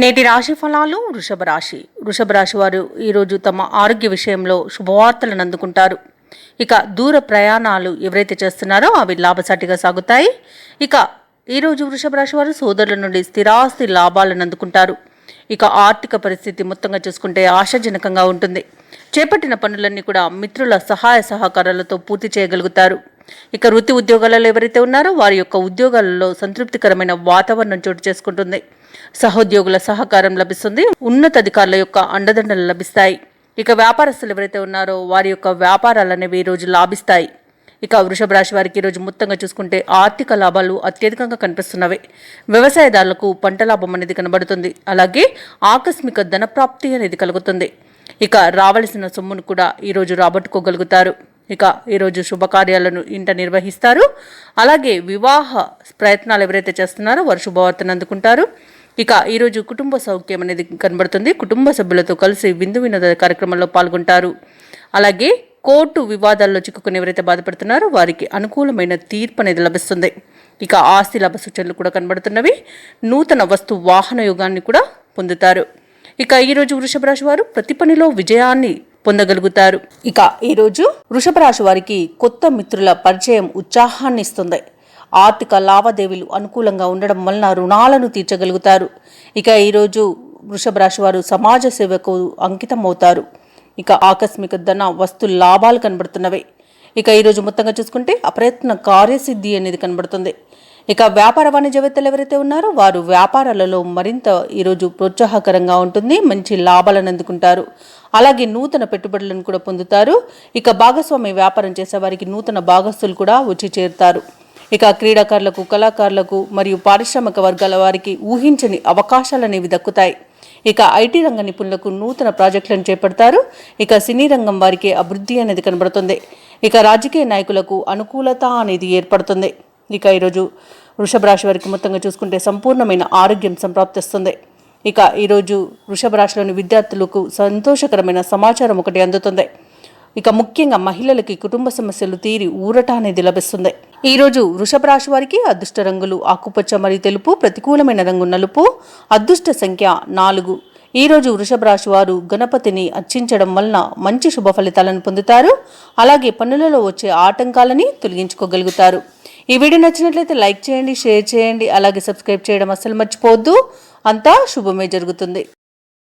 నేటి రాశి ఫలాలు వృషభ రాశి వారు ఈరోజు తమ ఆరోగ్య విషయంలో శుభవార్తలను అందుకుంటారు. ఇక దూర ప్రయాణాలు ఎవరైతే చేస్తున్నారో అవి లాభసాటిగా సాగుతాయి. ఇక ఈరోజు వృషభ రాశి వారు సోదరుల నుండి స్థిరాస్తి లాభాలను అందుకుంటారు. ఇక ఆర్థిక పరిస్థితి మొత్తంగా చూసుకుంటే ఆశాజనకంగా ఉంటుంది. చేపట్టిన పనులన్నీ కూడా మిత్రుల సహాయ సహకారాలతో పూర్తి చేయగలుగుతారు. ఇక వృత్తి ఉద్యోగాలలో ఎవరైతే ఉన్నారో వారి యొక్క ఉద్యోగాలలో సంతృప్తికరమైన వాతావరణం చోటు చేసుకుంటుంది. సహోద్యోగుల సహకారం లభిస్తుంది. ఉన్నతాధికారుల యొక్క అండదండలు లభిస్తాయి. ఇక వ్యాపారస్తులు ఎవరైతే ఉన్నారో వారి యొక్క వ్యాపారాలు అనేవి ఈ రోజు లాభిస్తాయి. ఇక వృషభ రాశి వారికి ఈరోజు మొత్తంగా చూసుకుంటే ఆర్థిక లాభాలు అత్యధికంగా కనిపిస్తున్నవి. వ్యవసాయదారులకు పంట లాభం అనేది కనబడుతుంది. అలాగే ఆకస్మిక ధనప్రాప్తి అనేది కలుగుతుంది. ఇక రావలసిన సొమ్మును కూడా ఈరోజు రాబట్టుకోగలుగుతారు. ఇక ఈరోజు శుభకార్యాలను ఇంట నిర్వహిస్తారు. అలాగే వివాహ ప్రయత్నాలు ఎవరైతే చేస్తున్నారో వారు శుభవార్తను అందుకుంటారు. ఇక ఈరోజు కుటుంబ సౌఖ్యం అనేది కనబడుతుంది. కుటుంబ సభ్యులతో కలిసి విందు వినోద కార్యక్రమంలో పాల్గొంటారు. అలాగే కోర్టు వివాదాల్లో చిక్కుకుని ఎవరైతే బాధపడుతున్నారో వారికి అనుకూలమైన తీర్పు అనేది లభిస్తుంది. ఇక ఆస్తి లాభ సూచనలు కూడా కనబడుతున్నవి. నూతన వస్తు వాహన యోగాన్ని కూడా పొందుతారు. ఇక ఈరోజు వృషభ రాశి వారు ప్రతి పనిలో విజయాన్ని పొందగలుగుతారు. ఇక ఈరోజు వృషభ రాశి వారికి కొత్త మిత్రుల పరిచయం ఉత్సాహాన్ని ఇస్తుంది. ఆర్థిక లావాదేవీలు అనుకూలంగా ఉండడం వలన రుణాలను తీర్చగలుగుతారు. ఇక ఈరోజు వృషభ రాశి వారు సమాజ సేవకు అంకితం అవుతారు. ఇక ఆకస్మిక ధన వస్తు లాభాలు కనబడుతున్నవి. ఇక ఈరోజు మొత్తంగా చూసుకుంటే అప్రయత్న కార్యసిద్ధి అనేది కనబడుతుంది. ఇక వ్యాపార వాణిజ్యవేత్తలు ఎవరైతే ఉన్నారో వారు వ్యాపారాలలో మరింత ఈరోజు ప్రోత్సాహకరంగా ఉంటుంది. మంచి లాభాలను అందుకుంటారు. అలాగే నూతన పెట్టుబడులను కూడా పొందుతారు. ఇక భాగస్వామ్య వ్యాపారం చేసే వారికి నూతన భాగస్తులు కూడా వచ్చి చేరుతారు. ఇక క్రీడాకారులకు, కళాకారులకు మరియు పారిశ్రామిక వర్గాల వారికి ఊహించని అవకాశాలు అనేవి దక్కుతాయి. ఇక ఐటీ రంగ నిపుణులకు నూతన ప్రాజెక్టులను చేపడతారు. ఇక సినీ రంగం వారికి అభివృద్ధి అనేది కనబడుతుంది. ఇక రాజకీయ నాయకులకు అనుకూలత అనేది ఏర్పడుతుంది. ఇక ఈరోజు వృషభ రాశి వారికి మొత్తంగా చూసుకుంటే సంపూర్ణమైన ఆరోగ్యం సంప్రాప్తిస్తుంది. ఇక ఈరోజు వృషభ రాశిలోని విద్యార్థులకు సంతోషకరమైన సమాచారం ఒకటి అందుతుంది. ఇక ముఖ్యంగా మహిళలకి కుటుంబ సమస్యలు తీరి ఊరట అనేది లభిస్తుంది. ఈరోజు వృషభ రాశి వారికి అదృష్ట రంగులు ఆకుపచ్చ మరియు తెలుపు, ప్రతికూలమైన రంగు నలుపు, అదృష్ట సంఖ్య 4. ఈరోజు వృషభ రాశి వారు గణపతిని అర్చించడం వలన మంచి శుభ ఫలితాలను పొందుతారు. అలాగే పనులలో వచ్చే ఆటంకాలని తొలగించుకోగలుగుతారు. ఈ వీడియో నచ్చినట్లయితే లైక్ చేయండి, షేర్ చేయండి, అలాగే సబ్స్క్రైబ్ చేయడం అస్సలు మర్చిపోవద్దు. అంతా శుభమే జరుగుతుంది.